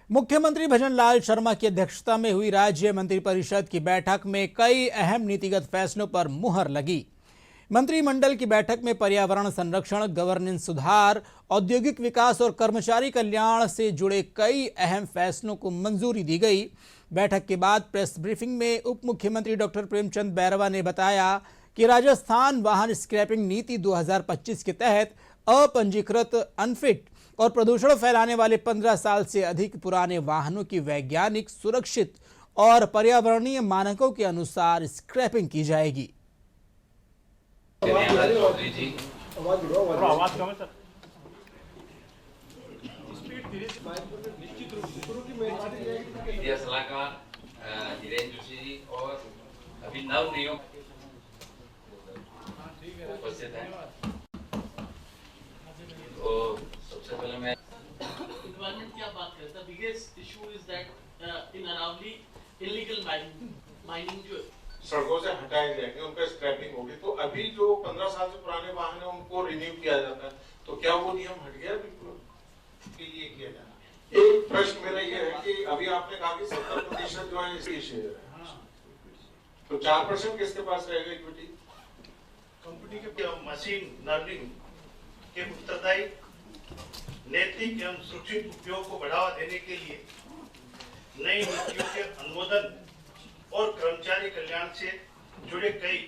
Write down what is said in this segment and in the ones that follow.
मुख्यमंत्री भजनलाल शर्मा की अध्यक्षता में हुई राज्य मंत्रिपरिषद की बैठक में कई अहम नीतिगत फैसलों पर मुहर लगी। मंत्रिमंडल की बैठक में पर्यावरण संरक्षण, गवर्नेंस सुधार, औद्योगिक विकास और कर्मचारी कल्याण से जुड़े कई अहम फैसलों को मंजूरी दी गई। बैठक के बाद प्रेस ब्रीफिंग में उप मुख्यमंत्री डॉक्टर प्रेमचंद बैरवा ने बताया कि राजस्थान वाहन स्क्रैपिंग नीति 2025 के तहत अपंजीकृत, अनफिट और प्रदूषण फैलाने वाले 15 साल से अधिक पुराने वाहनों की वैज्ञानिक, सुरक्षित और पर्यावरणीय मानकों के अनुसार स्क्रैपिंग की जाएगी। सलाहकार हिरेन जोशी जी और अभिनव नियुक्त उपस्थित हैं। तो सबसे पहले मैं एनवायरमेंट की बात करता हूं। Biggest issue is that in Aravalli illegal mining जो सड़कों से हटाए जाएंगे, उनका स्क्रैपिंग होगी। तो अभी जो 15 साल से पुराने वाहन है उनको रिन्यू किया जाता है, तो क्या वो नियम हट गया बिल्कुल कि ये किया जाना? एक प्रश्न मेरा ये है कि अभी आपने कहा कि 70% जो है इसकी शेयर है, तो 4% किसके पास रहेगा इक्विटी? कंपनी के मशीन लर्निंग के उत्तरदायी, नैतिक एवं सुरक्षित उपयोग को बढ़ावा देने के लिए नई नीतियों के अनुमोदन और कर्मचारी कल्याण से जुड़े कई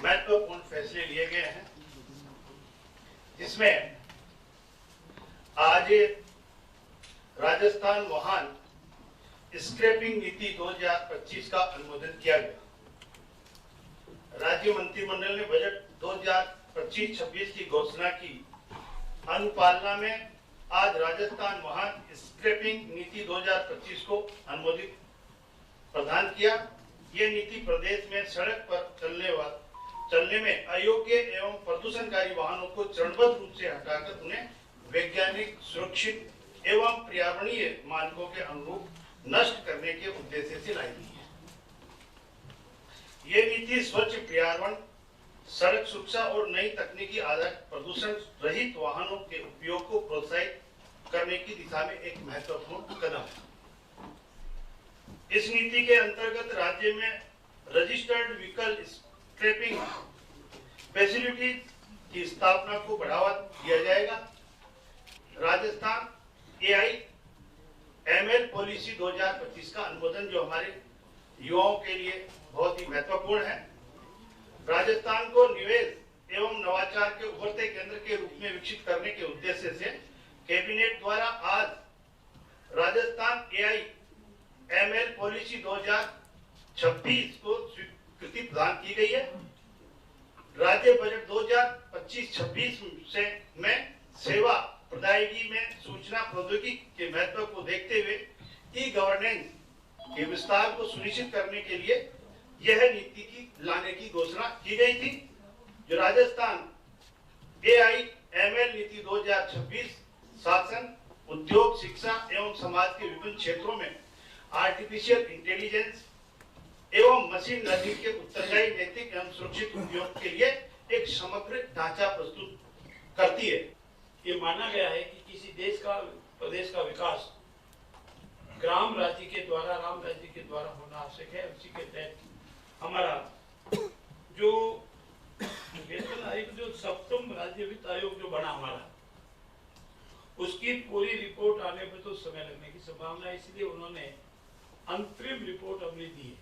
महत्वपूर्ण फैसले लिए गए हैं, जिसमें आज राजस्थान वाहन स्क्रैपिंग नीति 2025 का अनुमोदन किया गया। राज्य मंत्रिमंडल ने बजट 2025-26 की घोषणा की अनुपालना में आज राजस्थान वाहन स्क्रैपिंग नीति 2025 को अनुमोदित प्रदान किया। ये नीति प्रदेश में सड़क पर चलने में अयोग्य एवं प्रदूषणकारी वाहनों को चरणबद्ध रूप से हटाकर उन्हें वैज्ञानिक, सुरक्षित एवं पर्यावरणीय मानकों के अनुरूप नष्ट करने के उद्देश्य से लाई गई है। ये नीति स्वच्छ पर्यावरण, सड़क सुरक्षा और नई तकनीकी आधारित प्रदूषण रहित वाहनों के उपयोग को प्रोत्साहित करने की दिशा में एक महत्वपूर्ण कदम है। इस नीति के अंतर्गत राज्य में रजिस्टर्ड व्हीकल स्क्रैपिंग फैसिलिटी की स्थापना को बढ़ावा दिया जाएगा। राजस्थान AIML पॉलिसी 2025 का अनुमोदन, जो हमारे युवाओं के लिए बहुत ही महत्वपूर्ण है। राजस्थान को निवेश एवं नवाचार के उभरते केंद्र के रूप में विकसित करने के उद्देश्य से कैबिनेट द्वारा आज राजस्थान AIML पॉलिसी 2026 को स्वीकृति प्रदान की गई है। राज्य बजट 2025-26 से में सेवा प्रदायगी में सूचना प्रौद्योगिकी के महत्व को देखते हुए ई गवर्नेंस के विस्तार को सुनिश्चित करने के लिए यह नीति की लाने की घोषणा की गई थी, जो राजस्थान AIML नीति 2026 शासन, उद्योग, शिक्षा एवं समाज के विभिन्न क्षेत्रों में आर्टिफिशियल इंटेलिजेंस एवं मशीन लर्निंग के उत्तरदायी, नैतिक एवं सुरक्षित उपयोग के लिए एक समग्र ढांचा प्रस्तुत करती है। ये माना गया है कि किसी देश का, प्रदेश का विकास ग्राम राज्य के द्वारा, राम राज्य के द्वारा होना आवश्यक है। उसी के तहत हमारा जो वेतन आयोग, जो सप्तम राज्य वित्त आयोग जो बना हमारा, उसकी पूरी रिपोर्ट आने पर तो समय लगने की संभावना है, इसलिए उन्होंने अंतरिम रिपोर्ट हमें दी है।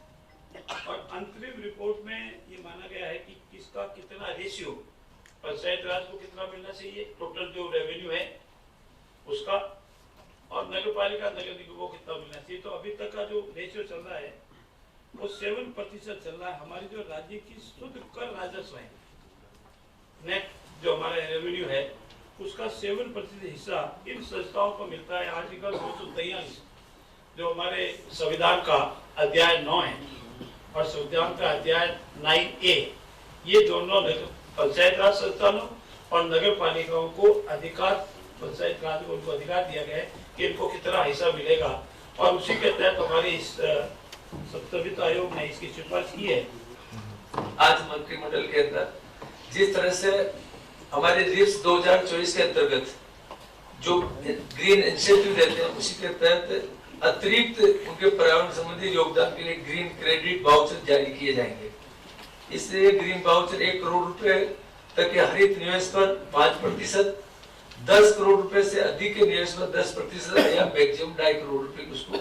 और अंतरिम रिपोर्ट में ये माना गया है कि किसका कितना रेशियो, पंचायत राज को कितना मिलना चाहिए, टोटल जो रेवेन्यू है उसका, और नगर पालिका, नगर निगम को कितना मिलना चाहिए। तो अभी तक का जो रेशियो चल रहा है वो 7% चल रहा है। हमारी जो राज्य की शुद्ध कर राजस्व है, नेट जो हमारा रेवेन्यू है, उसका 7% हिस्सा इन संस्थाओं को मिलता है। आर्टिकल 243 जो हमारे संविधान का अध्याय 9 है और संविधान का अध्याय 9A, ये दोनों पंचायत राज संस्थानों और नगर पालिकाओं को अधिकार, पंचायत राज को उनको अधिकार दिया गया है कि इनको कितना हिस्सा मिलेगा, और उसी के तहत हमारे इस सप्तम वित्त आयोग ने इसकी सिफारिश की है। आज मंत्रिमंडल के अंदर जिस तरह से हमारे रिप्स 2024 के अंतर्गत जो ग्रीन इंसेंटिव देते हैं, उसी के तहत अतिरिक्त उनके पर्यावरण संबंधी योगदान के लिए ग्रीन क्रेडिट वाउचर जारी किए जाएंगे। इससे ग्रीन वाउचर 1 करोड़ रुपए तक के हरित निवेश पर 5%, 10 करोड़ रुपए से अधिक के निवेश पर 10% या मैक्सिमम 2.5 करोड़ रुपए के उसको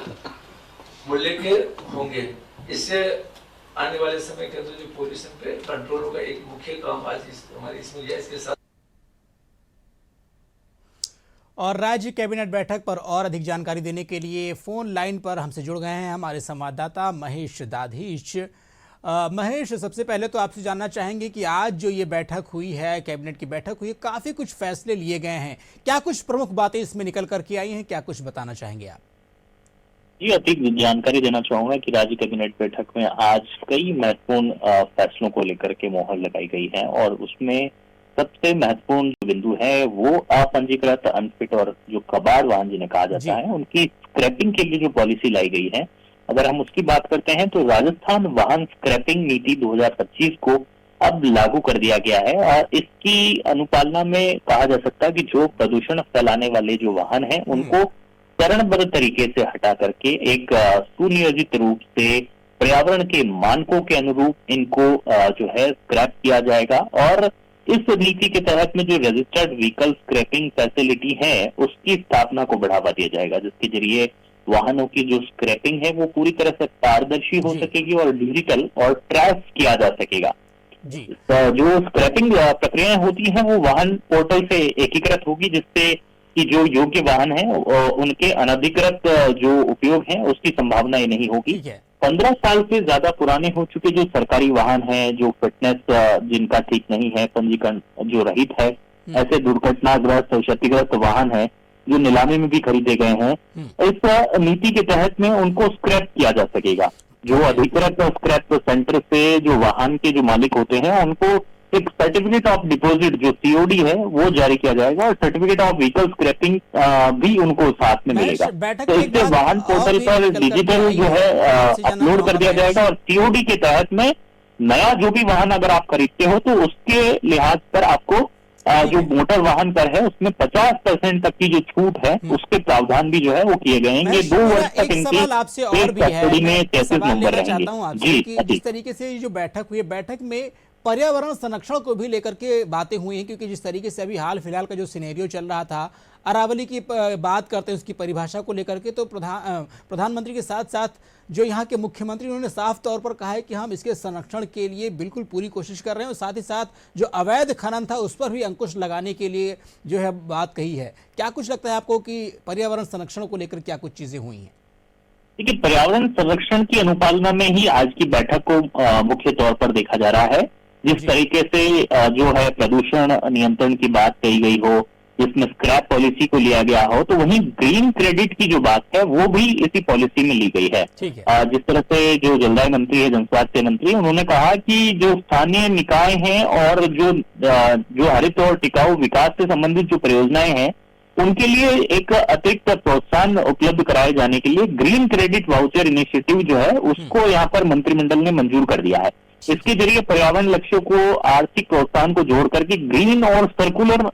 मूल्य के होंगे। इससे आने वाले समय के अंदर जो पोल्यूशन पे कंट्रोल होगा, एक मुख्य काम आज हमारी इसमें इसके साथ। और राज्य कैबिनेट बैठक पर और अधिक जानकारी देने के लिए फोन लाइन पर हमसे जुड़ गए हैं हमारे संवाददाता महेश दाधीच। महेश, सबसे पहले तो आपसे जानना चाहेंगे कि आज जो ये बैठक हुई है, कैबिनेट की बैठक हुई है, काफी कुछ फैसले लिए गए हैं, क्या कुछ प्रमुख बातें इसमें निकल करके आई हैं, क्या कुछ बताना चाहेंगे आप? जी, अधिक जानकारी देना चाहूंगा कि राज्य कैबिनेट बैठक में आज कई महत्वपूर्ण फैसलों को लेकर के मोहर लगाई गई है और उसमें सबसे महत्वपूर्ण जो बिंदु है वो अपंजीकृत, अनफिट और जो कबाड़ वाहन जिन्हें कहा जाता है उनकी स्क्रैपिंग के लिए जो पॉलिसी लाई गई है। अगर हम उसकी बात करते हैं तो राजस्थान वाहन स्क्रैपिंग नीति 2025 को अब लागू कर दिया गया है और इसकी अनुपालना में कहा जा सकता है कि जो प्रदूषण फैलाने वाले जो वाहन हैं उनको चरणबद्ध तरीके से हटा करके एक सुनियोजित रूप से पर्यावरण के मानकों के अनुरूप इनको जो है स्क्रैप किया जाएगा। और इस नीति के तहत में जो रजिस्टर्ड व्हीकल स्क्रैपिंग फैसिलिटी है उसकी स्थापना को बढ़ावा दिया जाएगा, जिसके जरिए वाहनों की जो स्क्रैपिंग है वो पूरी तरह से पारदर्शी हो सकेगी और डिजिटल और ट्रैक किया जा सकेगा। जी। तो जो स्क्रैपिंग प्रक्रियाएं होती हैं वो वाहन पोर्टल से एकीकृत होगी, जिससे कि जो योग्य वाहन है उनके अनधिकृत जो उपयोग है उसकी संभावना ही नहीं होगी। 15 साल से ज्यादा पुराने हो चुके जो सरकारी वाहन हैं, जो फिटनेस जिनका ठीक नहीं है, पंजीकरण जो रहित है, ऐसे दुर्घटनाग्रस्त और क्षतिग्रस्त वाहन है जो नीलामी में भी खरीदे गए हैं, इस नीति के तहत में उनको स्क्रैप किया जा सकेगा। जो अधिकृत स्क्रैप सेंटर से जो वाहन के जो मालिक होते हैं उनको एक सर्टिफिकेट ऑफ डिपॉजिट जो सीओडी है वो जारी किया जाएगा और सर्टिफिकेट ऑफ व्हीकल स्क्रैपिंग भी उनको साथ में मिलेगा। तो इससे वाहन पोर्टल पर डिजिटल जो है अपलोड कर दिया जाएगा और सीओडी के तहत में नया जो भी वाहन अगर आप खरीदते हो तो उसके लिहाज पर आपको जो मोटर वाहन कर है उसमें 50% तक की जो छूट है उसके प्रावधान भी जो है वो किए गए हैं। 2 वर्ष तक इनकी आपसे और भी है, में 33 नंबर रहेंगे। जी, जिस तरीके से ये जो बैठक हुई है, बैठक में पर्यावरण संरक्षण को भी लेकर के बातें हुई हैं, क्योंकि जिस तरीके से अभी हाल फिलहाल का जो सिनेरियो चल रहा था, अरावली की बात करते हैं उसकी परिभाषा को लेकर के, तो प्रधानमंत्री के साथ साथ जो यहाँ के मुख्यमंत्री उन्होंने साफ तौर पर कहा है कि हम इसके संरक्षण के लिए बिल्कुल पूरी कोशिश कर रहे हैं और साथ ही साथ जो अवैध खनन था उस पर भी अंकुश लगाने के लिए जो है बात कही है। क्या कुछ लगता है आपको कि पर्यावरण संरक्षण को लेकर क्या कुछ चीजें हुई हैं? देखिए, पर्यावरण संरक्षण की अनुपालना में ही आज की बैठक को मुख्य तौर पर देखा जा रहा है। जिस तरीके से जो है प्रदूषण नियंत्रण की बात कही गई हो, जिसमें स्क्रैप पॉलिसी को लिया गया हो, तो वहीं ग्रीन क्रेडिट की जो बात है वो भी इसी पॉलिसी में ली गई है। जिस तरह से जो जलदाय मंत्री है, जनस्वास्थ्य मंत्री, उन्होंने कहा कि जो स्थानीय निकाय हैं और जो हरित और टिकाऊ विकास से संबंधित जो परियोजनाएं हैं उनके लिए एक अतिरिक्त प्रोत्साहन उपलब्ध कराए जाने के लिए ग्रीन क्रेडिट वाउचर इनिशिएटिव जो है उसको यहाँ पर मंत्रिमंडल ने मंजूर कर दिया है। इसके जरिए पर्यावरण लक्ष्यों को आर्थिक प्रोत्साहन को जोड़ करके ग्रीन और सर्कुलर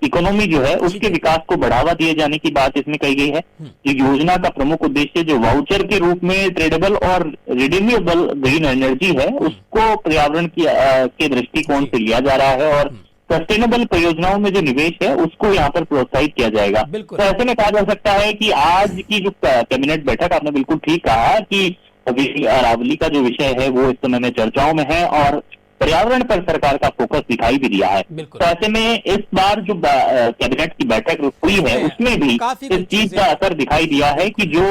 इकोनॉमी जो है उसके विकास को बढ़ावा दिए जाने की बात इसमें कही गई है। ये योजना का प्रमुख उद्देश्य जो वाउचर के रूप में ट्रेडेबल और रिन्यूएबल ग्रीन एनर्जी है उसको पर्यावरण के दृष्टिकोण से लिया जा रहा है और सस्टेनेबल परियोजनाओं में जो निवेश है उसको यहाँ पर प्रोत्साहित किया जाएगा। तो ऐसे में कहा जा सकता है कि आज की जो कैबिनेट बैठक, आपने बिल्कुल ठीक कहा कि अरावली का जो विषय है वो इस समय में चर्चाओं में है और पर्यावरण पर सरकार का फोकस दिखाई भी दिया है। तो ऐसे में इस बार जो कैबिनेट की बैठक हुई है उसमें भी इस चीज का असर दिखाई दिया है कि जो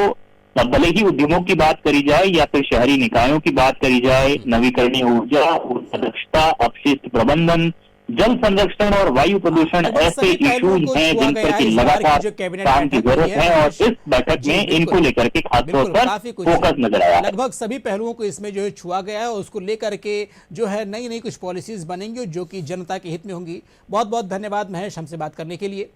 भले ही उद्यमों की बात करी जाए या फिर शहरी निकायों की बात करी जाए, नवीकरणीय ऊर्जा, दक्षता, अपशिष्ट प्रबंधन, जल संरक्षण और वायु प्रदूषण ऐसे इश्यूज हैं जिन पर की लगातार काम की जरूरत है और इस बैठक में इनको लेकर के खासतौर पर फोकस नजर आया। लगभग सभी पहलुओं को इसमें जो है छुआ गया है और उसको लेकर के जो है नई नई कुछ पॉलिसीज बनेंगी जो कि जनता के हित में होंगी। बहुत बहुत धन्यवाद महेश, हमसे बात करने के लिए।